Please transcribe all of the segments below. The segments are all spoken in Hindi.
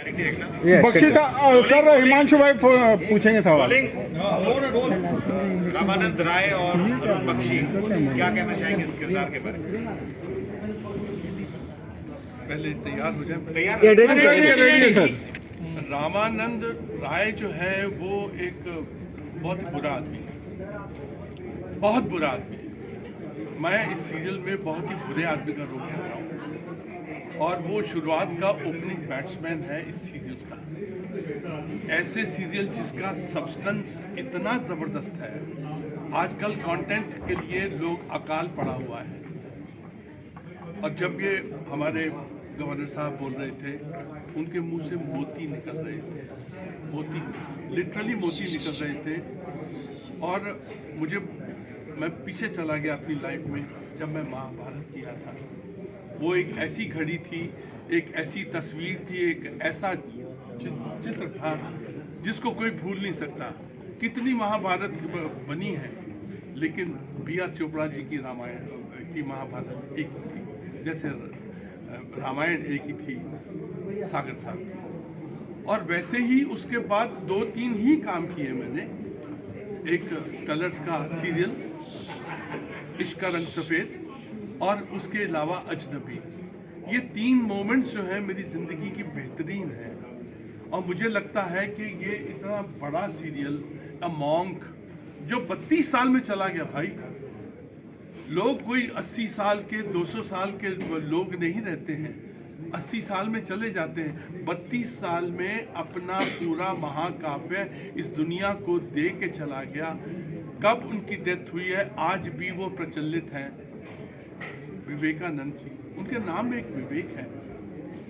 बख्शी सर हिमांशु भाई पूछेंगे सवाल। रामानंद राय और बख्शी क्या कहना चाहेंगे इस किरदार के बारे में? पहले तैयार हो जाए। तैयार रेडी है सर। रामानंद राय जो है वो एक बहुत बुरा आदमी है, बहुत बुरा आदमी है। मैं इस सीरियल में बहुत ही बुरे आदमी का रोल कर रहा हूँ और वो शुरुआत का ओपनिंग बैट्समैन है इस सीरियल का। ऐसे सीरियल जिसका सब्सटेंस इतना ज़बरदस्त है, आजकल कंटेंट के लिए लोग अकाल पड़ा हुआ है। और जब ये हमारे गवर्नर साहब बोल रहे थे, उनके मुंह से मोती निकल रहे थे, मोती, लिटरली मोती निकल रहे थे। और मैं पीछे चला गया अपनी लाइफ में, जब मैं महाभारत किया था। वो एक ऐसी घड़ी थी, एक ऐसी तस्वीर थी, एक ऐसा चित्र था जिसको कोई भूल नहीं सकता। कितनी महाभारत बनी है, लेकिन B.R. चोपड़ा जी की रामायण की महाभारत एक ही थी, जैसे रामायण एक ही थी सागर साहब की। और वैसे ही उसके बाद 2-3 ही काम किए मैंने। एक कलर्स का सीरियल इश्क का रंग सफ़ेद, और उसके अलावा अजनबी। ये 3 मोमेंट्स जो है मेरी ज़िंदगी की बेहतरीन है। और मुझे लगता है कि ये इतना बड़ा सीरियल अ मॉन्क जो 32 साल में चला गया भाई। लोग कोई 80 साल के 200 साल के लोग नहीं रहते हैं, 80 साल में चले जाते हैं। 32 साल में अपना पूरा महाकाव्य इस दुनिया को दे के चला गया। कब उनकी डेथ हुई है आज भी वो प्रचलित हैं, विवेकानंद जी। उनके नाम में एक विवेक है।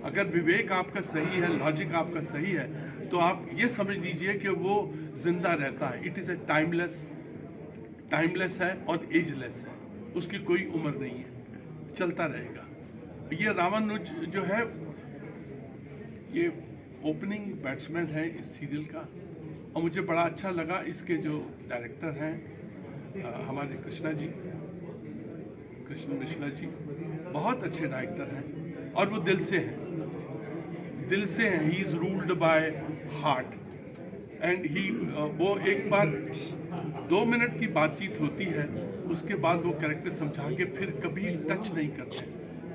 अगर विवेक आपका सही है, लॉजिक आपका सही है, तो आप ये समझ लीजिए कि वो जिंदा रहता है। इट इज़ ए टाइमलेस है और एजलेस है, उसकी कोई उम्र नहीं है, चलता रहेगा। ये रामानुज जो है, ये ओपनिंग बैट्समैन है इस सीरियल का। और मुझे बड़ा अच्छा लगा इसके जो डायरेक्टर हैं हमारे कृष्ण मिश्रा जी, बहुत अच्छे डायरेक्टर हैं और वो दिल से हैं। He is ruled by heart and वो एक बार 2 मिनट की बातचीत होती है, उसके बाद वो कैरेक्टर समझा के फिर कभी टच नहीं करते,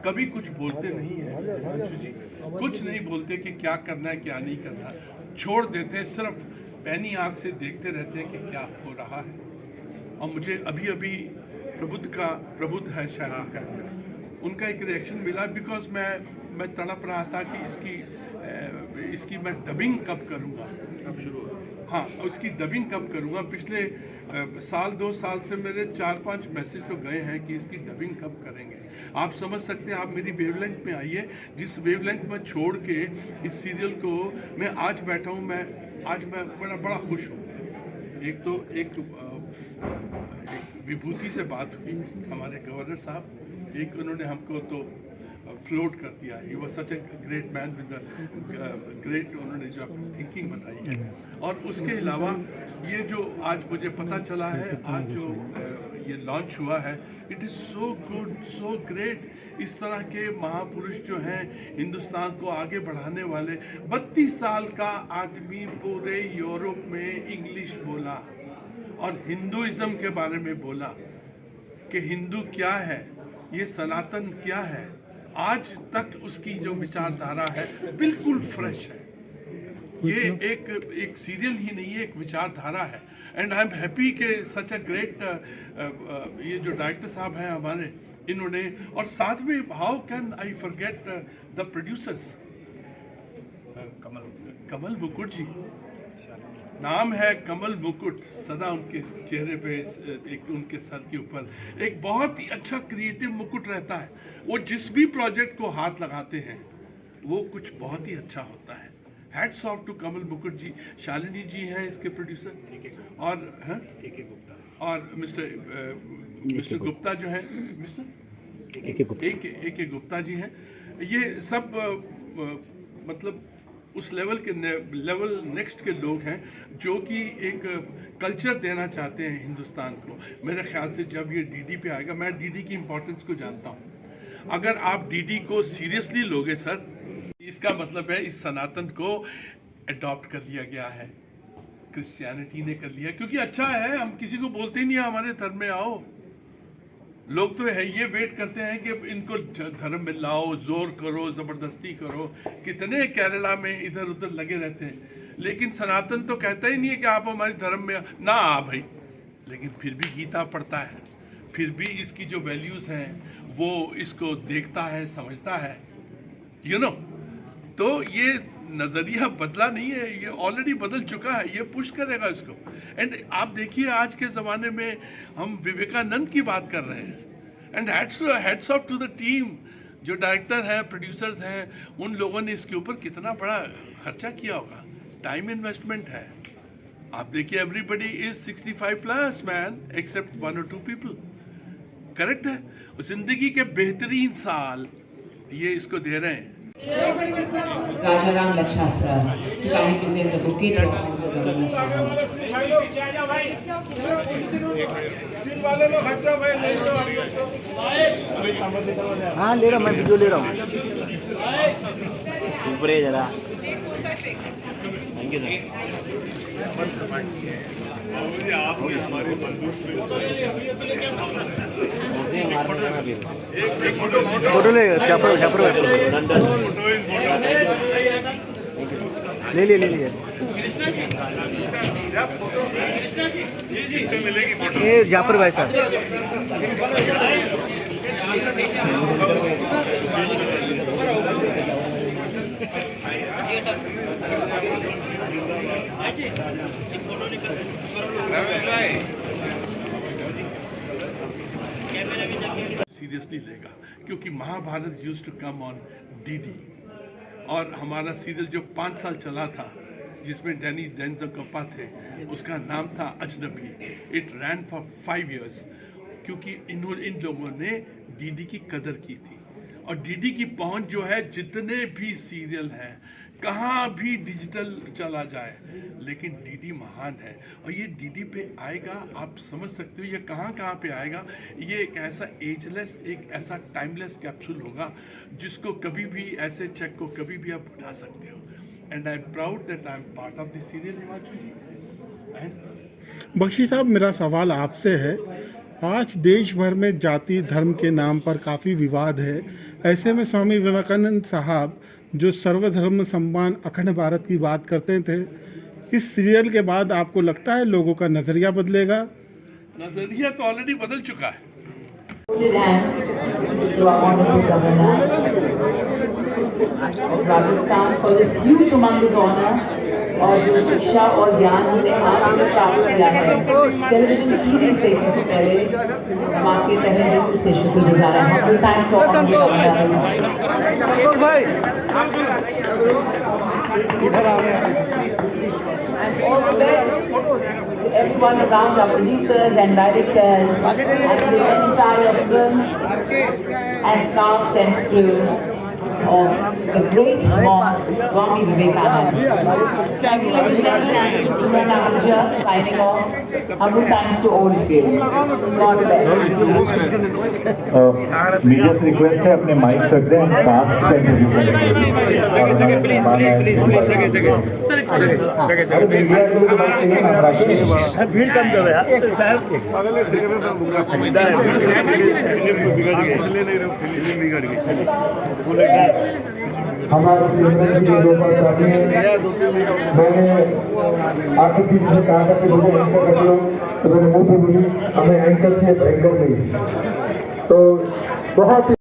कभी कुछ बोलते नहीं है अंशु जी, कुछ नहीं बोलते कि क्या करना है क्या नहीं करना, छोड़ देते हैं, सिर्फ पैनी आँख से देखते रहते हैं कि क्या हो रहा है। और मुझे अभी प्रबुद्ध है शायद उनका एक रिएक्शन मिला, बिकॉज मैं तड़प रहा था कि इसकी मैं डबिंग कब करूँगा। अब शुरू हाँ, इसकी डबिंग कब करूँगा। पिछले 1-2 साल से मेरे 4-5 मैसेज तो गए हैं कि इसकी डबिंग कब करेंगे। आप समझ सकते हैं, आप मेरी वेवलेंथ में आइए, जिस वेवलेंथ में छोड़ के इस सीरियल को मैं आज बैठा हूँ। आज मैं बड़ा खुश हूँ। एक विभूति से बात हुई हमारे गवर्नर साहब, एक उन्होंने हमको तो फ्लोट कर दिया। He was such a great man with great, उन्होंने जो थिंकिंग बताई है। और उसके अलावा ये जो आज मुझे पता चला है, आज जो ये लॉन्च हुआ है, it is so good, so great. इस तरह के महापुरुष जो हैं हिंदुस्तान को आगे बढ़ाने वाले। 32 साल का आदमी पूरे यूरोप में इंग्लिश बोला और हिंदुइज्म के बारे में बोला कि हिंदू क्या है, ये सनातन क्या है। आज तक उसकी जो विचारधारा है बिल्कुल फ्रेश है। ये एक सीरियल ही नहीं है, एक विचारधारा है। एंड आई एम हैप्पी कि सच अ ग्रेट ये जो डायरेक्टर साहब हैं हमारे, इन्होंने, और साथ में how can I forget the producers, Kamal Mukut ji, नाम है कमल मुकुट, सदा उनके चेहरे पे एक उनके सर के ऊपर एक बहुत ही अच्छा क्रिएटिव मुकुट रहता है। वो जिस भी प्रोजेक्ट को हाथ लगाते हैं वो कुछ बहुत ही अच्छा होता है। हैट्स ऑफ टू कमल मुकुट जी। शालिनी जी हैं इसके प्रोड्यूसर, और मिस्टर गुप्ता जो है, मिस्टर ए के गुप्ता जी हैं। ये सब मतलब उस लेवल नेक्स्ट के लोग हैं जो कि एक कल्चर देना चाहते हैं हिंदुस्तान को। मेरे ख्याल से जब ये डीडी पे आएगा, मैं डीडी की इम्पोर्टेंस को जानता हूँ। अगर आप डीडी को सीरियसली लोगे सर, इसका मतलब है इस सनातन को अडॉप्ट कर लिया गया है, क्रिश्चियनिटी ने कर लिया, क्योंकि अच्छा है, हम किसी को बोलते ही नहीं हमारे धर्म में आओ। लोग तो है ये वेट करते हैं कि इनको धर्म में लाओ, जोर करो, जबरदस्ती करो। कितने केरला में इधर उधर लगे रहते हैं, लेकिन सनातन तो कहता ही नहीं है कि आप हमारे धर्म में ना आ भाई। लेकिन फिर भी गीता पढ़ता है, फिर भी इसकी जो वैल्यूज हैं वो इसको देखता है, समझता है, यू नो। तो ये नजरिया बदला नहीं है, ये ऑलरेडी बदल चुका है, ये पुश करेगा इसको। एंड आप देखिए आज के ज़माने में हम विवेकानंद की बात कर रहे हैं, and heads of to the team, जो डायरेक्टर हैं, प्रोड्यूसर्स हैं, उन लोगों ने इसके ऊपर कितना बड़ा खर्चा किया होगा, टाइम इन्वेस्टमेंट है। आप देखिए everybody is 65+ man except 1 or 2 people, correct है। जिंदगी के बेहतरीन साल ये इसको दे रहे हैं। Rajaram Lachhasa to kindly present the bouquet to Honorable Governor Sahab. हाँ ले रहा हूँ, मैं वीडियो ले रहा हूँ। ऊपर जरा थैंक यू फोटो ले ले लिए ये जाफर भाई साहब। सीरियसली लेगा, क्योंकि Mahabharat used to come on DD, और हमारा सीरियल जो 5 साल चला था जिसमें डैनी डेंजोकप्पा थे, उसका नाम था अजनबी। इट रैन फॉर 5 years, क्योंकि इन लोगों ने डीडी की कदर की थी। और डीडी की पहुंच जो है, जितने भी सीरियल हैं, कहाँ भी डिजिटल चला जाए, लेकिन डीडी महान है। और ये डीडी पे आएगा, आप समझ सकते हो ये कहाँ कहाँ पे आएगा। ये एक ऐसा एजलेस, एक ऐसा टाइमलेस कैप्सूल होगा जिसको कभी भी, ऐसे चेक को कभी भी आप उठा सकते हो। And I am proud that I am part of this serial Himanshu ji. And Bakshi साहब, मेरा सवाल आपसे है, आज देश भर में जाति धर्म के नाम पर काफ़ी विवाद है। ऐसे में स्वामी विवेकानंद साहब जो सर्वधर्म सम्मान अखंड भारत की बात करते थे, इस सीरियल के बाद आपको लगता है लोगों का नज़रिया बदलेगा? नजरिया तो ऑलरेडी बदल चुका है। Folded hands to our Honorable Governor of Rajasthan for this huge humongous honor, और जो शिक्षा और ज्ञान हमने आपसे प्राप्त किया है टेलीविजन सीरीज देखने से पहले, हम आपके तहे दिल से शुक्रगुजार हैं। हम थैंक्स टू ऑल भाई all the best to everyone around, our producers and directors and the entire film and cast and crew of the great monk Swami Vivekananda. Thank you, ladies and gentlemen. This is Simona Ahuja signing off. Humble thanks to all of you. God bless. Media से रिक्वेस्ट है अपने माइक रख दें, हम कास्ट का इंटरव्यू करेंगे। भीड़ कम करो यार। हमारे सिमरन जी के 2 बार मैंने आखिर किसी से कहा था कि मुझे एंकर कर लो, तो मैंने मुंह पे बोली हमें एंकर चाहिए, एंकर नहीं। तो बहुत